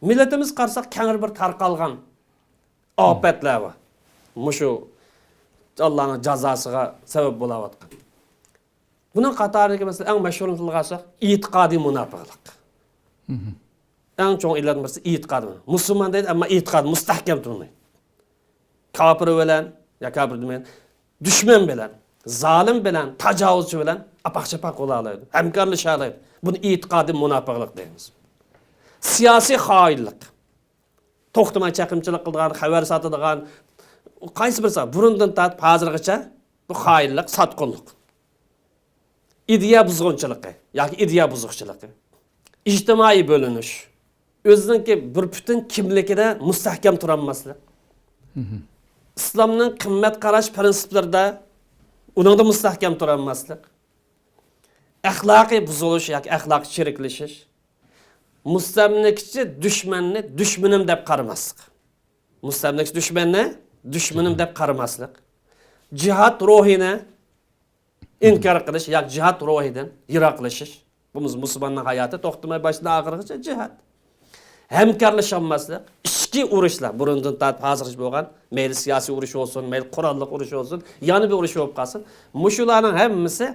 Milletimiz qarsak kengir bir tarqalgan afetler var. Muşu Allah'ın cazasıga sebep bulavatkan. Bunun qatarındaki mesela en meşhurunu qılğasak itiqadi münafıqlık. En çoğun illetin birisi itiqadi. Müslüman deydi ama itiqadi mustahkem durmaydı. Kafir bilen, ya kafir demeyin, düşman bilen, zalim bilen, tacavuzcu bilen apak-çapak ola alaydı. Hemkarlaşa alaydı. Bunu itiqadi münafıqlık deyimiz. Siyasi hainlik. To'xtamay chaqimchilik qilgan, xabar sotadigan, qaysi birisi burundan tatib hozirgacha bu hainlik, sotqinlik. İdeya buzg'unchiligi yoki ideya buzuqchiligi. İjtimoiy bo'linish. O'zininki bir butun kimligida mustahkam turolmaslik. İslamning qimmat qarash prinsiplarida uningda mustahkam turolmaslik. Axloqiy buzilish yoki axloqiy chiriklashish. Mustamlikchi dushmanni dushmanim deb qaramaslik. Mustamlikchi dushmanni dushmanim deb qaramaslik. Jihad ruhini inkar qilish yoki jihad ruhidan yiroqlashish. Bu musulmonning hayoti to'xtamay boshdan oxirigacha jihad. Hamkorlasholmaslik, ichki urushlar burundan tortib hozirgacha bo'lgan, mayli siyosiy urush bo'lsin, mayli qurolliq urush bo'lsin, yana bir urush bo'lib qolsin. Mushularning hammasi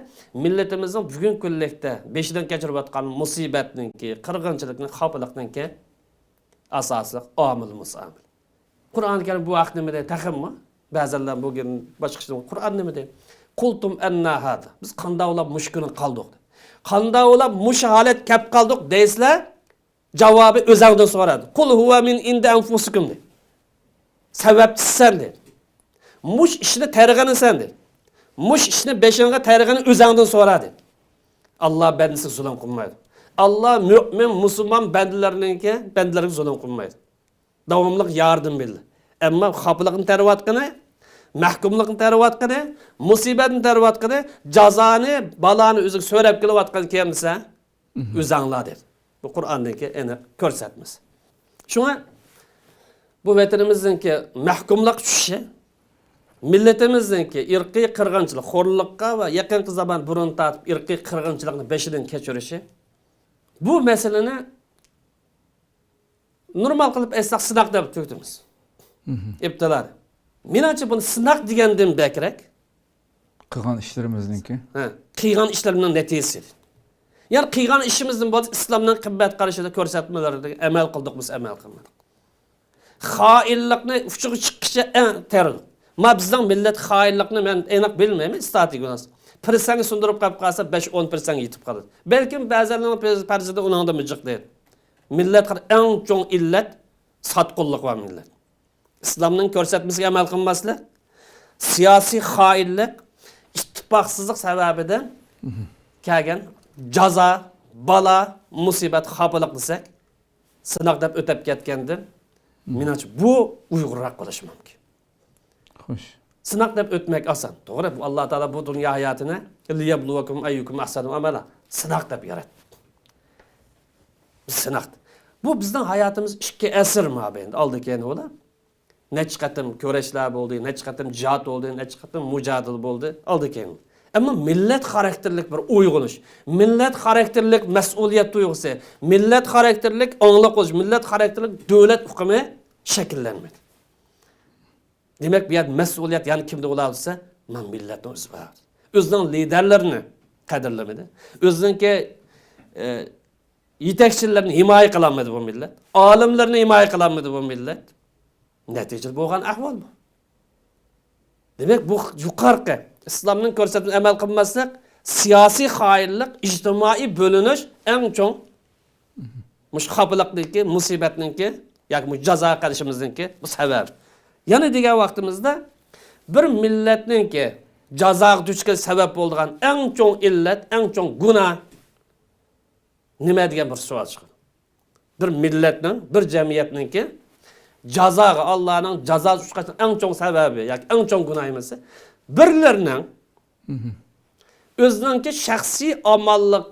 millatimizning bugungi kunlikda beshidan kechirib o'tgan musibatninki, qirg'inchilikning, xafalikninki asosiy omil musamil. Qur'on Karim bu vaqt nima deydi? Taximmi? Ba'zanlar bugün boshqa Qur'on nima deydi? Qultum anna hada. Biz qanday olab mushkuni qoldik. Qanday olab mush holat kep qoldik deysizlar? Cevabı özəngdən soradı. Qul huwa min indi anfusikum de. Səbəbçisi səndir. Muş işini tərğəni səndir. Muş işini beşinə tərğəni özəngdən soradı. Allah bəndisi zulüm qılmaydı. Allah mümin, musulman bəndilerininki bəndilerinə zulüm qılmaydı. Davamlıq yardım bildi. Amma xapılığın tərvatqını, məhkumluğun tərvatqını, musibətin tərvatqını, cazanı, balanı özü söylep qılıvatqan kimsə özəngladır. Bu Kur'an'daki eni ko'rsatmas. Şuna bu vatanimizdeki mahkumlik tushişi, milletimizdeki irqiy qirg'inchilik, xo'rlikqa va yaqinqi zaman burun tortib irqiy qirg'inchilikni beshidan kechirishi bu masalani normal qilib aytsak sinoq deb to'kdimiz. İptilar. Menimcha buni sinoq degandan bekrak qilgan ishlarimizniki. Qilgan ishlarning natijasi. Yani qilgan ishimizning bo'lsa islomning qimmat qarashida ko'rsatmalarida amal qildik, biz amal qilmadik. Xoinlikni uchiga chiqishga terdi. Ma bizning millat xoinlikni men aniq bilmayman, statistikasi. Persani sundirib qolib qolsa 5-10% yetib qoladi. Balkim ba'zilarning farzida uningda mijiq deydi. Millat eng cho'ng illat sotqinlik va millat. İslamning ko'rsatmasiga amal qilmaslik, siyosiy xoinlik, ittifoqsizlik sababidan kelgan jaza, bala, musibat, xafalık desek, sınaq deb ötep ketkendir. Menimcha bu uyg'urroq bo'lishi mumkin. Xo'sh. Sınaq deb o'tmak oson. To'g'ri, Alloh taolo bu dunyo hayotini liyabluvakum ayyukum ahsanu amala sınaq deb yaratdi. Sınaq. Bu bizning hayotimiz 2 asr mobaynida oldi keyin o'la. Necha qatim ko'rashlar bo'ldi, necha qatim jihad bo'ldi, necha qatim mujadil bo'ldi, oldi keyin. Ama millet karakterlik bir uyg'unish, millet karakterlik mas'uliyat tuyg'usi, millet karakterlik angliq bo'lish, millet karakterlik davlat hukmi shakllanmadi. Demak, bu yer mas'uliyat yani kimda bo'lsa, men millatning o'zi bor. O'zining liderlarini qadrlamadi. O'zininki yetakchilarni himoya qilolmadi bu millat. Olimlarni himoya qilolmadi bu millat. Natijada bo'lgan ahvol bu. Demak, bu yuqorqi İslamның ko'rsatmasiga amal qilmasak, siyosiy xoinlik, ijtimoiy bo'linish eng cho'ng mushxabliqniki, musibatniki yoki jazo qilishimizniki bu sabab. Yana degan vaqtimizda bir millatniki jazoga duchga sabab bo'lgan eng cho'ng illat, eng cho'ng gunoh nima degan bir savol chiqadi. Bir millatning, bir jamiyatniki jazoga Allohning jazosi tushgan eng cho'ng sababi yoki eng cho'ng gunoh emasi birlerinin özününki şəxsi amallığı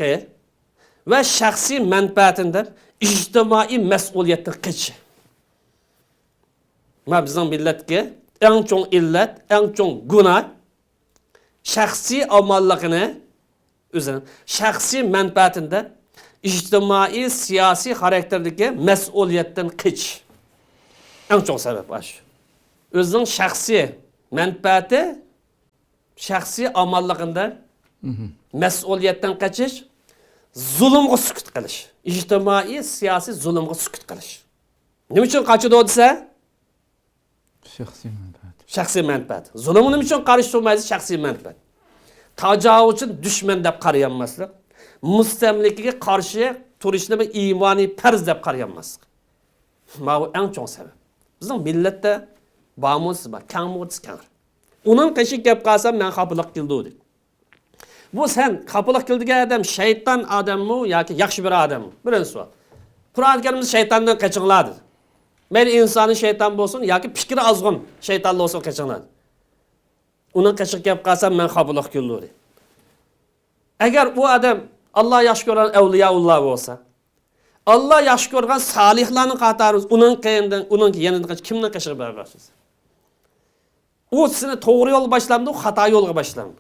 ve şəxsi mənfəatindən ictimai məsuliyyətdən keçi. Bizim millətki ən çox illət, ən çox günah şəxsi amallığını özünün şəxsi mənfəatindən ijtimoiy, siyosiy xarakterdagi mas'uliyatdan qichish. Eng cho'ng sabab shu. O'zining shaxsiy manfaati, shaxsiy amalligida mas'uliyatdan qachish, zulmga sukut qilish. Ijtimoiy, siyosiy zulmga sukut qilish. Nima uchun qochadi desa? Shaxsiy manfaat. Shaxsiy manfaat. Zulmni nima uchun qarshi turmaysiz? Shaxsiy manfaat. Tajovuzchi dushman deb qarayanmaslik, mustamlikaga qarshi turishni bir iymoniy farz deb qarayanmaslik. Mana bu eng cho'ng sabab. Bizning millatda ba'mus bor, kangmo'tis kang. Uning qishi gap qilsam men xafalık qildi dedi. Bu sen xafalık qildigan odam shayton odammi yoki yaxshi bir odammi? Birinchi savol. Qur'on Karimda shaytondan qochinglar dedi. Mayli insoniy shayton bo'lsin yoki fikri ozg'in shayton bo'lsin qochinglar. Uning qishi gap qilsam men xafalık qildi dedi. Agar bu odam Alloh yaxshi ko'rgan avliyoulloh bo'lsa, Allah yaxshi ko'rgan solihlarning qatorida uning qiyindan, uning yanidan kimni qishib berasiz? U sizni to'g'ri yo'l boshlamdi, xato yo'lga boshlandi.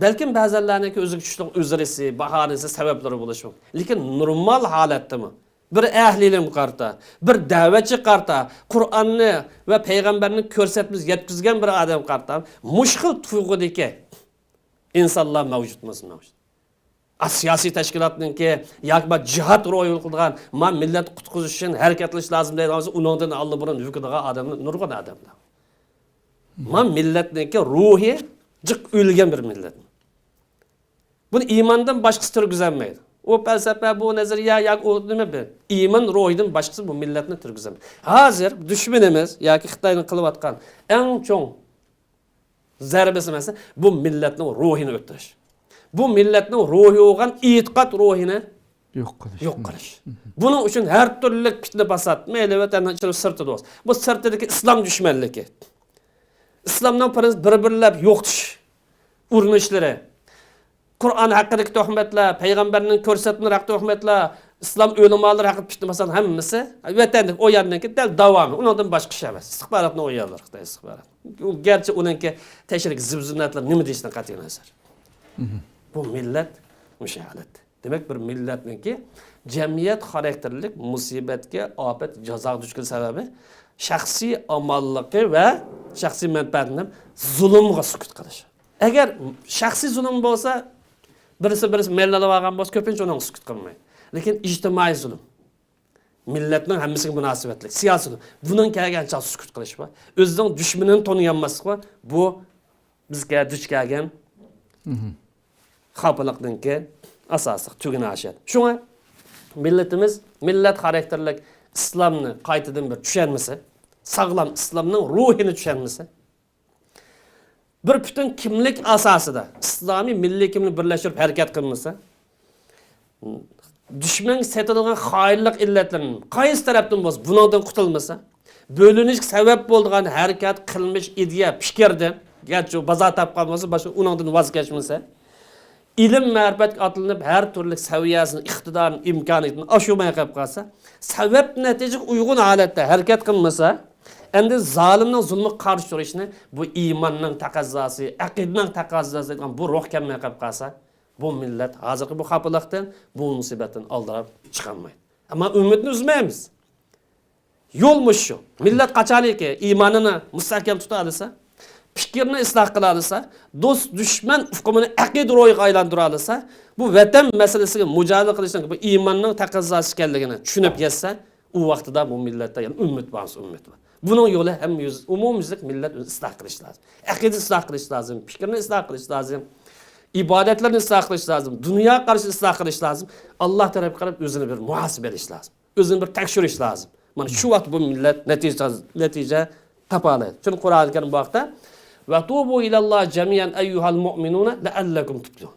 Balkim ba'zanlarniki o'ziga tushliq o'zrisi, bahonasi, sabablari bo'lishi mumkin. Lekin normal holatdami? Bir ahlilim qarta, bir da'vatchi qarta, Qur'onni va payg'ambarni ko'rsatmiz yetkizgan bir odam qarta, mushkil tuyg'udagi insonlar mavjudmas. Siyosiy tashkilotningki yoki jihad ro'yil qilgan, men millat qutqizish uchun harakatlash lozim deydigan, uningdan Alloh burun yukadigan odamlar nurg'un odamlar. Men millatningki ruhi jiq o'lgan bir millat. Buni iymondan boshqasi turgizolmaydi. O falsafa, bu nazariya yoki o nima bu? Iymon ruhidan boshqasi bu millatni turgizolmaydi. Hozir dushmanimiz yoki Xitoyning qilayotgan eng cho'ng zarbasi mesela bu millatning ruhini o'tirish. Bu millatning ruhi olgan e'tiqod ruhini yo'q qilish. Buning uchun har turli fitna fasod, mayli vatanning ichida sirtida bo'lsin. Bu sirtidagi islom dushmanligi. İslamdan bir-birlab yo'qtish urinishlari. Qur'on haqidagi tuhmatlar, payg'ambarning ko'rsatmalari haqidagi tuhmatlar, islom o'limalari haqida fitna fasod hammasi vatanning o yerdagi dal davomi. Undan boshqa ish emas. Istixborotni o'ylaylar, Xitoy istixborot. Gerçi uningki tashrik zibzinatlar nima deyishdan qat'iy nazar. Bu millat mushahalat. Demek bir millatniki jamiyat xarakterlik musibatga, ofat, jazoga duch kelish sababi shaxsiy amalligi va shaxsiy manfaatni zulmga sukut qilish. Agar shaxsiy zulm bo'lsa, birisi mellalab olgan bo'lsa, ko'pincha uni sukut qilmaydi. Lekin ijtimoiy zulm, millatning hammasiga munosabatli, siyosiy zulm, buning kelgancha sukut qilish va o'zining dushmanini toniyanmaslik va bu bizga duch kelgan xafalıkningki asosiy tuguni ashad. Shunga millatimiz millat xarakterlik islomni qaytadan bir tushunmasa, sog'lom islomning ruhini tushunmasa, bir butun kimlik asosida islomiy milliy kimlik birlashtirib harakat qilmasa, dushman setilgan xoinlik illatlarini qaysi tarafdan bo'lsa bundan qutulmasa, bo'linishga sabab bo'lgan harakat, qilmish, ideya, fikrdan, garchi bozor topgan bo'lsa, boshqa undan voz kechmasa, ilim ma'rifatga atlanib har turli saviyasini, iqtidorini, imkoniyatini oshirmay qolib qolsa, sabab natijaga uyg'un holatda harakat qilmasa, endi zolimning zulmiga qarshi turishni bu iymonning taqozosi, aqidaning taqozosi degan bu ruh kelmay qolib qolsa, bu millat hozirgi bu xafalikdan, bu musibatdan oldirib chiqolmaydi. Ammo umidni uzmaymiz. Yo'lmush shu. Millat qachoniki iymonini mustahkam tuta olsa, fikrini isloh qila olsa, do'st dushman hukmini aqid ro'yiga aylantira olsa, bu vatan masalasiga mujohada qilishning bu iymonning taqozosi ekanligini tushunib yetsa, u vaqtida bu millatda yana umid bor. Buning yo'li ham umumiylik millat isloh qilish lozim. Aqida isloh qilish lozim, fikrini isloh qilish lozim, ibodatlarni isloh qilish lozim, dunyo qarshi isloh qilish lozim. Alloh tarafga qarab o'zini bir muhasaba qilish lozim. O'zini bir tekshirish lozim. Mana shu vaqt bu millat natija topa oladi. Chunki Qur'on Karim bu vaqtda va tubu ilalloh jamian ayyuhal mu'minuna la'allakum tuflihun.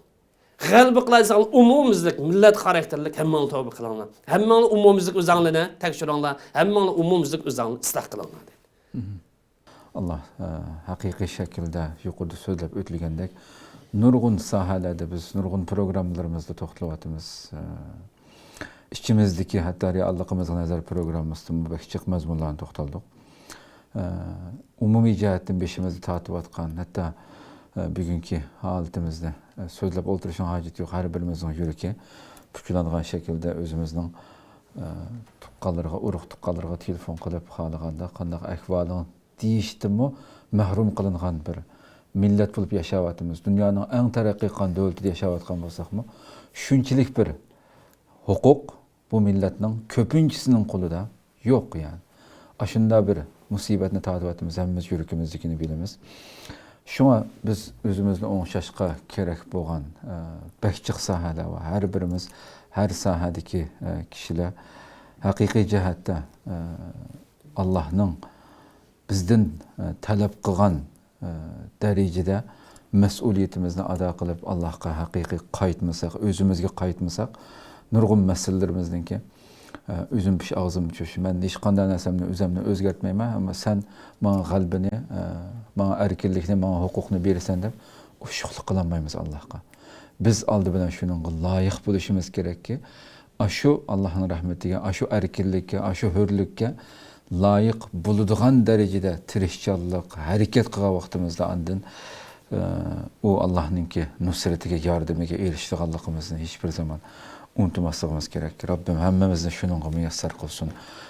G'alba qilaysan umumiylik millat xarakterlik hammani tavba qilinglar. Hammani umumiylik o'zinglarni tekshiringlar. Hammani umumiylik o'zinglarni isloh qilinglar dedi. Allah haqiqiy shaklda yuqorida so'zlab o'tilgandek nurg'un sohalarda biz nurg'un programmalarimizda to'xtalyapmiz. İçimizdeki hatta reallıqımızın nazar programımızda mübahkiçik mazmunlarına toxtaldık. Umumi cihetten beşimizde tatib atqan, hatta bugünkü halatimizde sözlep oturuşun hacet yok, her birimizin yürüki puchlangan şekilde özümüzün tuqqanlarga, urug' tuqqanlarga telefon qilib xalaganda qandaq ahvolin deyishdimi mahrum qilingan bir millat bo'lib yashayapmiz. Dunyoning eng taraqqiy qilgan davlatida yashayotgan bo'lsakmi, shunchalik bir huquq bu millatning ko'pinchisining qo'lida yo'q yani. Aşında bir musibatni tatiyapmiz, hammamiz yuragimizdagini bilamiz. Şuna biz özümüzni o'ngshashga kerak bo'lgan bakchiq sohalar va har birimiz har sohadagi kishilar haqiqiy jihatda Allohning bizdan talab qilgan darajada mas'uliyatimizni ado qilib Allohga haqiqiy qaytmasak, o'zimizga qaytmasak, nurg'un masalalarimizniki özüm piş ağzım çöş. Ben hiç qanday narsamni özümni o'zgartmayman, ama sen bana qalbini, bana erkinlikni, bana huquqni bersen deb uşuqlik qilolmaymiz Allohga. Biz aldı bilan shuningga loyiq bo'lishimiz kerakki, shu Allohning rahmatiga, shu erkinlikka, shu hurlikka loyiq bo'ladigan darajada tirishchanlik, harakat qilgan vaqtimizda andin u Allohningki nusratiga, yordamiga erishganligimizni hech bir zaman unutmasligimiz kerak. Rabbim hammamizni shuningga muyassar qilsin.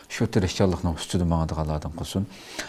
Shu tirishchanlikning ustida mangadiganlardan qilsin.